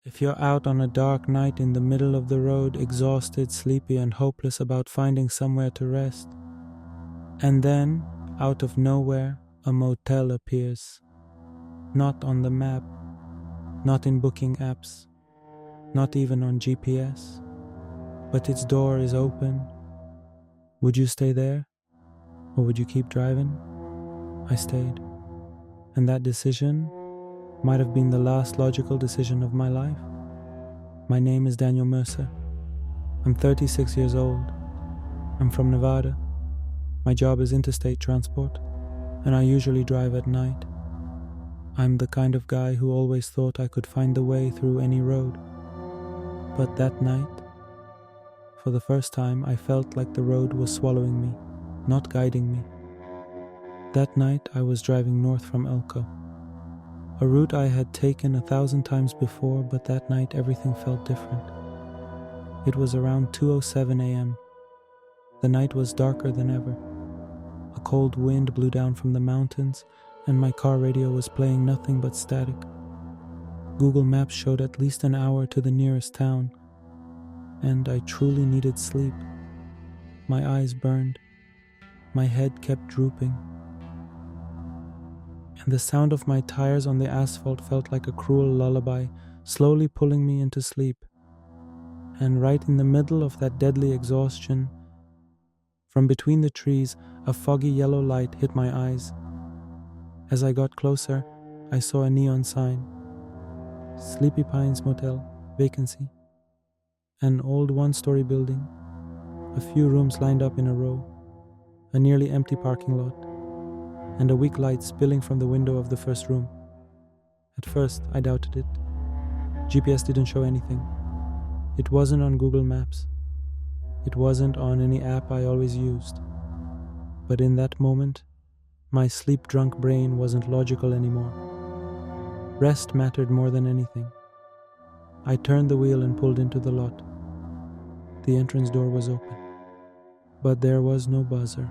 If you're out on a dark night in the middle of the road, exhausted, sleepy, and hopeless about finding somewhere to rest, and then, out of nowhere, a motel appears. Not on the map, not in booking apps, not even on GPS, but its door is open. Would you stay there? Or would you keep driving? I stayed. And that decision might have been the last logical decision of my life. My name is Daniel Mercer. I'm 36 years old. I'm from Nevada. My job is interstate transport, and I usually drive at night. I'm the kind of guy who always thought I could find the way through any road. But that night, for the first time, I felt like the road was swallowing me, not guiding me. That night, I was driving north from Elko, a route I had taken 1,000 times before, but that night everything felt different. It was around 2:07 a.m. The night was darker than ever. A cold wind blew down from the mountains, and my car radio was playing nothing but static. Google Maps showed at least an hour to the nearest town, and I truly needed sleep. My eyes burned. My head kept drooping. And the sound of my tires on the asphalt felt like a cruel lullaby, slowly pulling me into sleep. And right in the middle of that deadly exhaustion, from between the trees, a foggy yellow light hit my eyes. As I got closer, I saw a neon sign. Sleepy Pines Motel, vacancy. An old one-story building, a few rooms lined up in a row, a nearly empty parking lot, and a weak light spilling from the window of the first room. At first, I doubted it. GPS didn't show anything. It wasn't on Google Maps. It wasn't on any app I always used. But in that moment, my sleep-drunk brain wasn't logical anymore. Rest mattered more than anything. I turned the wheel and pulled into the lot. The entrance door was open, but there was no buzzer.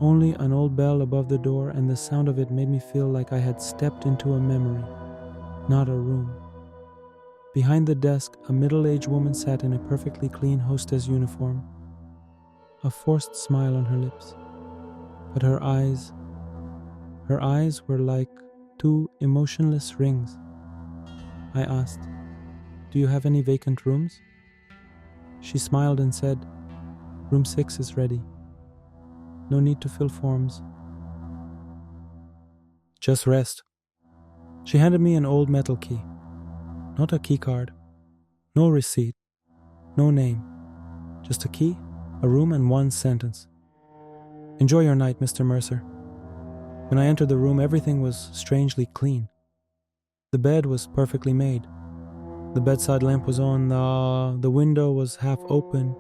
Only an old bell above the door, and the sound of it made me feel like I had stepped into a memory, not a room. Behind the desk, a middle-aged woman sat in a perfectly clean hostess uniform, a forced smile on her lips. But her eyes were like two emotionless rings. I asked, "Do you have any vacant rooms?" She smiled and said, "Room 6 is ready. No need to fill forms. Just rest." She handed me an old metal key. Not a key card. No receipt. No name. Just a key, a room, and one sentence. "Enjoy your night, Mr. Mercer." When I entered the room, everything was strangely clean. The bed was perfectly made. The bedside lamp was on, the window was half open,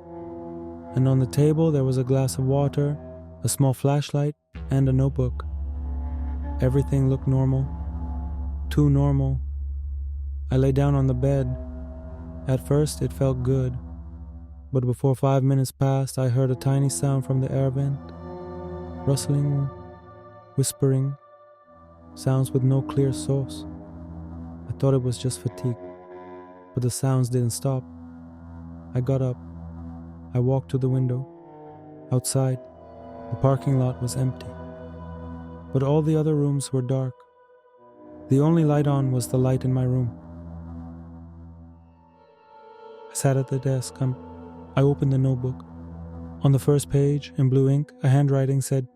and on the table there was a glass of water, a small flashlight, and a notebook. Everything looked normal. Too normal. I lay down on the bed. At first it felt good, but before 5 minutes passed, I heard a tiny sound from the air vent. Rustling, whispering, sounds with no clear source. I thought it was just fatigue, but the sounds didn't stop. I got up. I walked to the window. Outside, the parking lot was empty, but all the other rooms were dark. The only light on was the light in my room. I sat at the desk. I opened the notebook. On the first page, in blue ink, a handwriting said,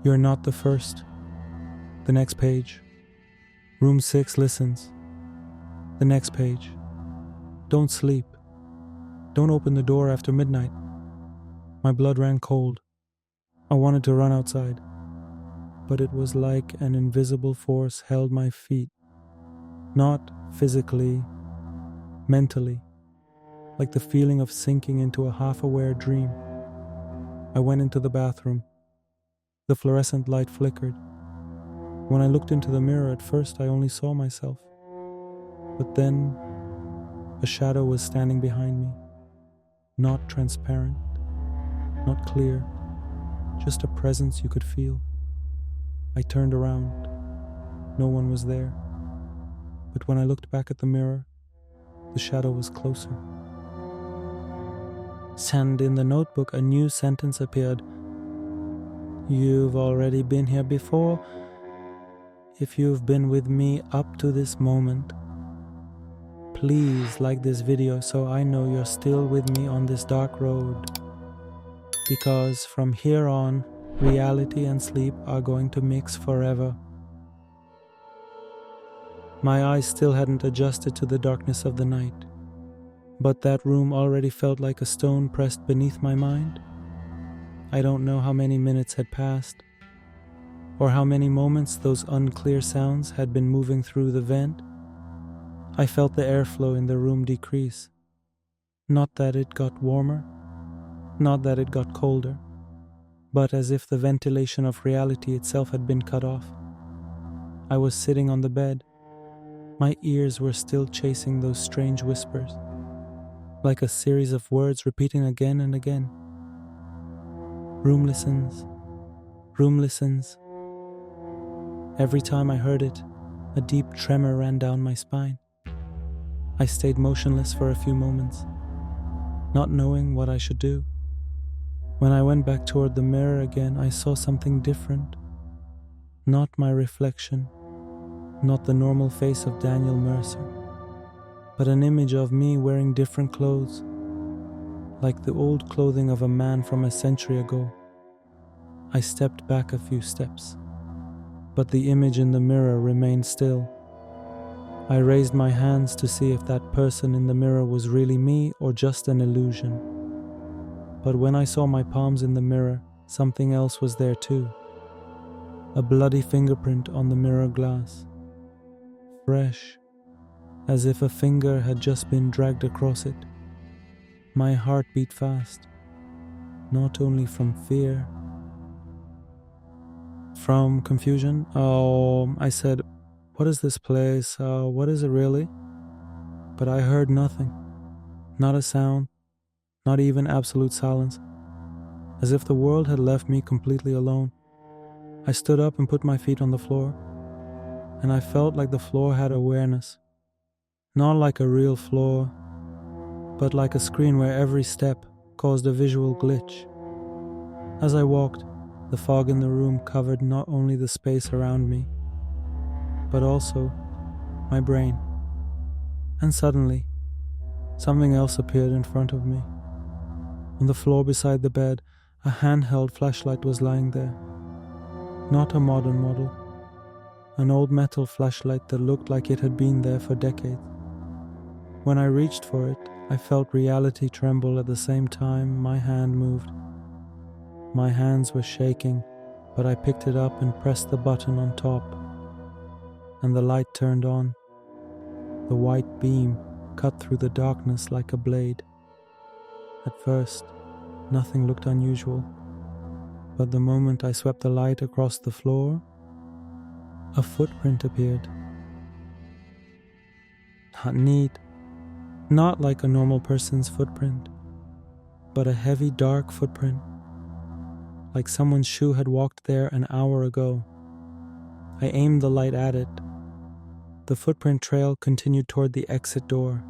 "You're not the first." The next page, "Room 6 listens." The next page, "Don't sleep. Don't open the door after midnight." My blood ran cold. I wanted to run outside, but it was like an invisible force held my feet. Not physically, mentally, like the feeling of sinking into a half-aware dream. I went into the bathroom. The fluorescent light flickered. When I looked into the mirror, at first I only saw myself. But then, a shadow was standing behind me. Not transparent, not clear, just a presence you could feel. I turned around. No one was there. but when I looked back at the mirror, the shadow was closer. And in the notebook, a new sentence appeared. You've already been here before. If you've been with me up to this moment, please like this video so I know you're still with me on this dark road. Because from here on, reality and sleep are going to mix forever. My eyes still hadn't adjusted to the darkness of the night, but that room already felt like a stone pressed beneath my mind. I don't know how many minutes had passed, or how many moments those unclear sounds had been moving through the vent. I felt the airflow in the room decrease. Not that it got warmer, not that it got colder, but as if the ventilation of reality itself had been cut off. I was sitting on the bed. My ears were still chasing those strange whispers, like a series of words repeating again and again. Room listens, room listens. Every time I heard it, a deep tremor ran down my spine. I stayed motionless for a few moments, not knowing what I should do. When I went back toward the mirror again, I saw something different. Not my reflection, not the normal face of Daniel Mercer, but an image of me wearing different clothes, like the old clothing of a man from a century ago. I stepped back a few steps, but the image in the mirror remained still. I raised my hands to see if that person in the mirror was really me or just an illusion. But when I saw my palms in the mirror, something else was there too. A bloody fingerprint on the mirror glass. Fresh, as if a finger had just been dragged across it. My heart beat fast, not only from fear, from confusion. I said, "What is this place? What is it really?" But I heard nothing, not a sound, not even absolute silence, as if the world had left me completely alone. I stood up and put my feet on the floor, and I felt like the floor had awareness. Not like a real floor, but like a screen where every step caused a visual glitch. As I walked, the fog in the room covered not only the space around me, but also my brain. And suddenly, something else appeared in front of me. On the floor beside the bed, a handheld flashlight was lying there. Not a modern model, an old metal flashlight that looked like it had been there for decades. When I reached for it, I felt reality tremble at the same time my hand moved. My hands were shaking, but I picked it up and pressed the button on top, and the light turned on. The white beam cut through the darkness like a blade. At first, nothing looked unusual, but the moment I swept the light across the floor, a footprint appeared. Not neat, not like a normal person's footprint, but a heavy, dark footprint, like someone's shoe had walked there an hour ago. I aimed the light at it. The footprint trail continued toward the exit door.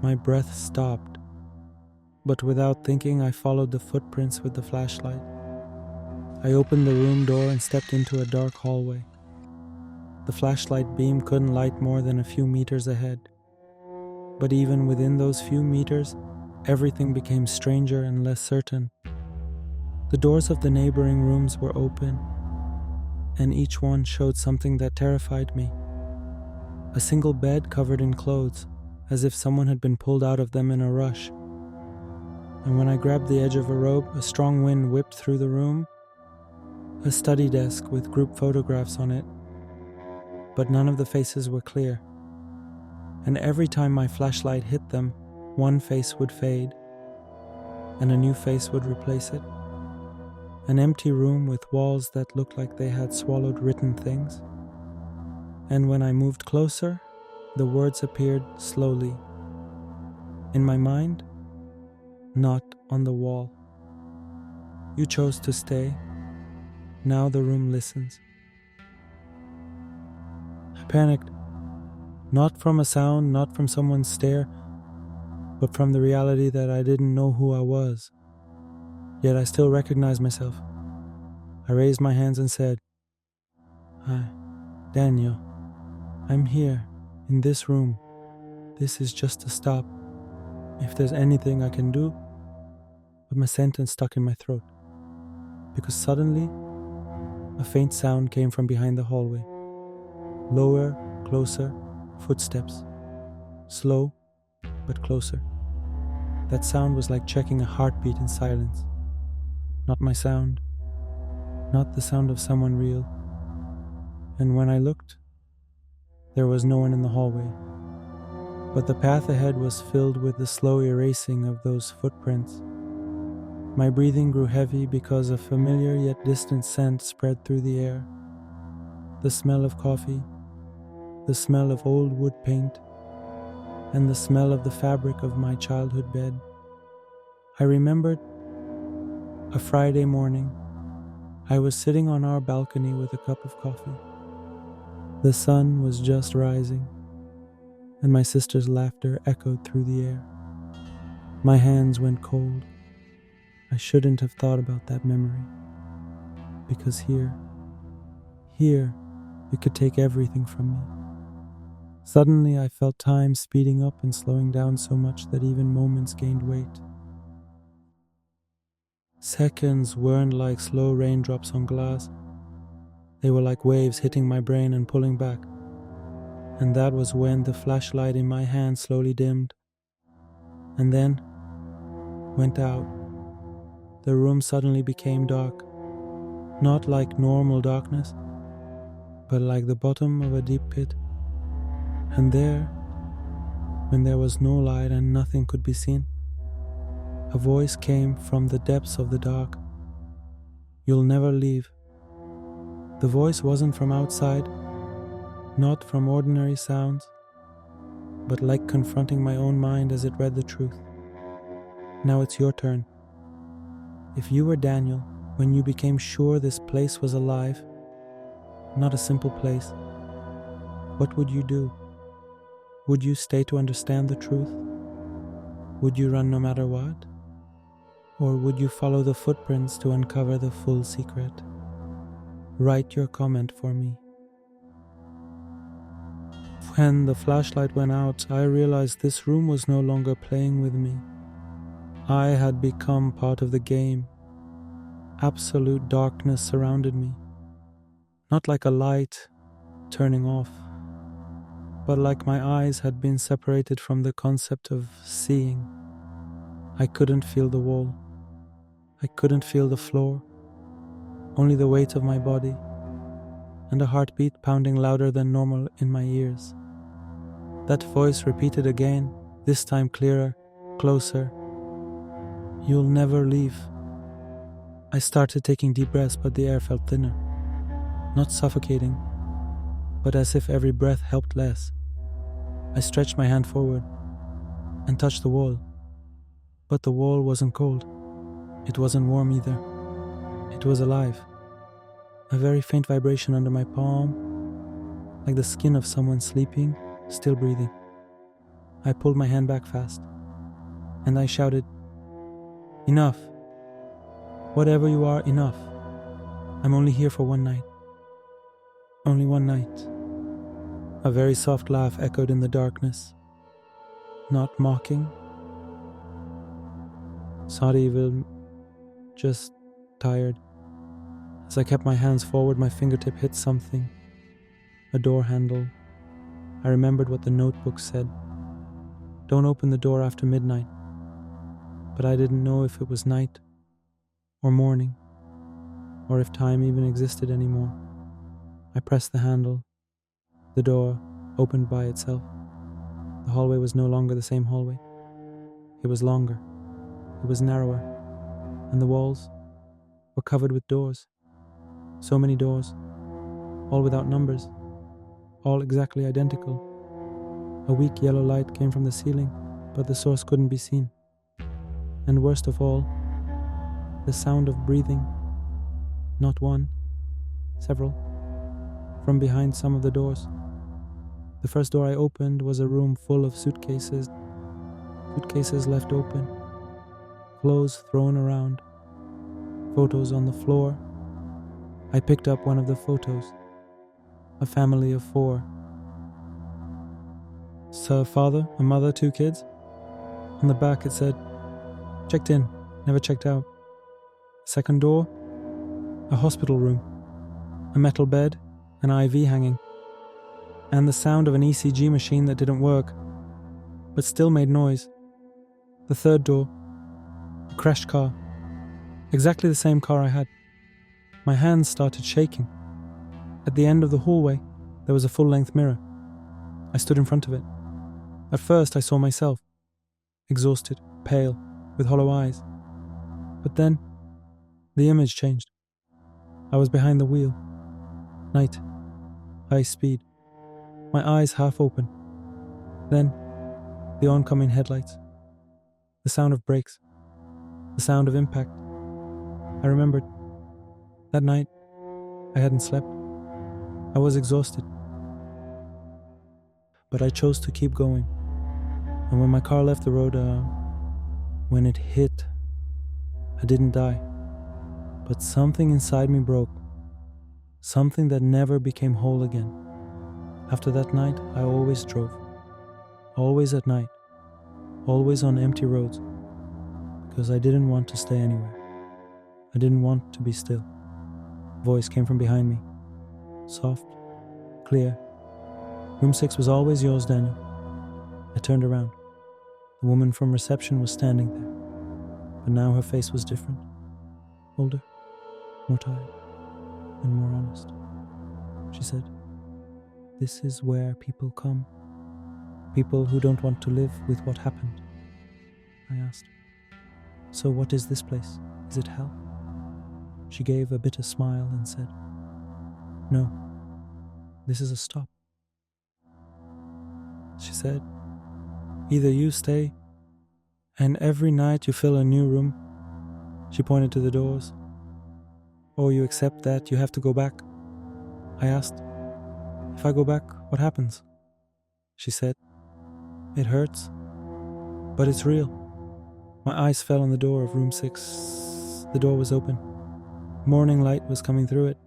My breath stopped, but without thinking, I followed the footprints with the flashlight. I opened the room door and stepped into a dark hallway. The flashlight beam couldn't light more than a few meters ahead. But even within those few meters, everything became stranger and less certain. The doors of the neighboring rooms were open, and each one showed something that terrified me. A single bed covered in clothes, as if someone had been pulled out of them in a rush. And when I grabbed the edge of a rope, a strong wind whipped through the room. A study desk with group photographs on it, but none of the faces were clear. And every time my flashlight hit them, one face would fade, and a new face would replace it. An empty room with walls that looked like they had swallowed written things. And when I moved closer, the words appeared slowly. In my mind, not on the wall. You chose to stay. Now the room listens. I panicked. Not from a sound, not from someone's stare, but from the reality that I didn't know who I was. Yet I still recognized myself. I raised my hands and said, "Hi, Daniel. I'm here, in this room. This is just a stop. If there's anything I can do," but my sentence stuck in my throat. Because suddenly, a faint sound came from behind the hallway. Lower, closer, footsteps. Slow, but closer. That sound was like checking a heartbeat in silence. Not my sound. Not the sound of someone real. And when I looked, there was no one in the hallway. But the path ahead was filled with the slow erasing of those footprints. My breathing grew heavy because a familiar yet distant scent spread through the air. The smell of coffee, the smell of old wood paint, and the smell of the fabric of my childhood bed. I remembered a Friday morning. I was sitting on our balcony with a cup of coffee. The sun was just rising, and my sister's laughter echoed through the air. My hands went cold. I shouldn't have thought about that memory. Because here, it could take everything from me. Suddenly I felt time speeding up and slowing down so much that even moments gained weight. Seconds weren't like slow raindrops on glass. They were like waves hitting my brain and pulling back. And that was when the flashlight in my hand slowly dimmed. And then went out. The room suddenly became dark. Not like normal darkness, but like the bottom of a deep pit. And there, when there was no light and nothing could be seen, a voice came from the depths of the dark. "You'll never leave." The voice wasn't from outside, not from ordinary sounds, but like confronting my own mind as it read the truth. "Now it's your turn. If you were Daniel, when you became sure this place was alive, not a simple place, what would you do? Would you stay to understand the truth? Would you run no matter what? Or would you follow the footprints to uncover the full secret? Write your comment for me." When the flashlight went out, I realized this room was no longer playing with me. I had become part of the game. Absolute darkness surrounded me. Not like a light turning off, but like my eyes had been separated from the concept of seeing. I couldn't feel the wall. I couldn't feel the floor. Only the weight of my body, and a heartbeat pounding louder than normal in my ears. That voice repeated again, this time clearer, closer. "You'll never leave." I started taking deep breaths, but the air felt thinner. Not suffocating, but as if every breath helped less. I stretched my hand forward and touched the wall. But the wall wasn't cold. It wasn't warm either. It was alive. A very faint vibration under my palm, like the skin of someone sleeping, still breathing. I pulled my hand back fast, and I shouted, "Enough. Whatever you are, enough. I'm only here for one night. Only one night." A very soft laugh echoed in the darkness. Not mocking. Sorry, Will. Just tired. As I kept my hands forward, my fingertip hit something. A door handle. I remembered what the notebook said. "Don't open the door after midnight." But I didn't know if it was night or morning, or if time even existed anymore. I pressed the handle. The door opened by itself. The hallway was no longer the same hallway. It was longer. It was narrower. And the walls were covered with doors. So many doors, all without numbers, all exactly identical. A weak yellow light came from the ceiling, but the source couldn't be seen. And worst of all, the sound of breathing. Not one, several, from behind some of the doors. The first door I opened was a room full of suitcases left open, clothes thrown around, photos on the floor. I picked up one of the photos. A family of 4. A father, a mother, 2 kids. On the back it said, "Checked in, never checked out." Second door, a hospital room, a metal bed, an IV hanging, and the sound of an ECG machine that didn't work, but still made noise. The third door, a crashed car, exactly the same car I had. My hands started shaking. At the end of the hallway, there was a full-length mirror. I stood in front of it. At first I saw myself, exhausted, pale, with hollow eyes. But then, the image changed. I was behind the wheel. Night. High speed. My eyes half open. Then, the oncoming headlights. The sound of brakes. The sound of impact. I remembered. That night, I hadn't slept. I was exhausted. But I chose to keep going. And when my car left the road, when it hit, I didn't die. But something inside me broke. Something that never became whole again. After that night, I always drove. Always at night. Always on empty roads. Because I didn't want to stay anywhere. I didn't want to be still. A voice came from behind me. Soft. Clear. Room 6 was always yours, Daniel. I turned around. The woman from reception was standing there. But now her face was different. Older. More tired. And more honest. She said, "This is where people come. People who don't want to live with what happened." I asked, "So what is this place? Is it hell?" She gave a bitter smile and said, "No, this is a stop." She said, "Either you stay, and every night you fill a new room," she pointed to the doors, "or you accept that you have to go back." I asked, "If I go back, what happens?" She said, "It hurts, but it's real." My eyes fell on the door of room 6. The door was open. Morning light was coming through it.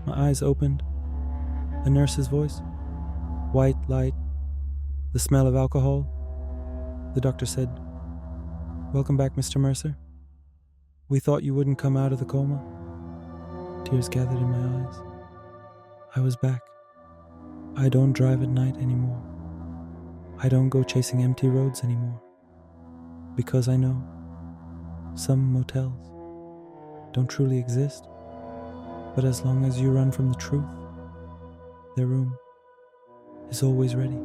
My eyes opened. A nurse's voice. White light. The smell of alcohol. The doctor said, "Welcome back, Mr. Mercer. We thought you wouldn't come out of the coma." Tears gathered in my eyes. I was back. I don't drive at night anymore. I don't go chasing empty roads anymore. Because I know some motels don't truly exist, but as long as you run from the truth, their room is always ready.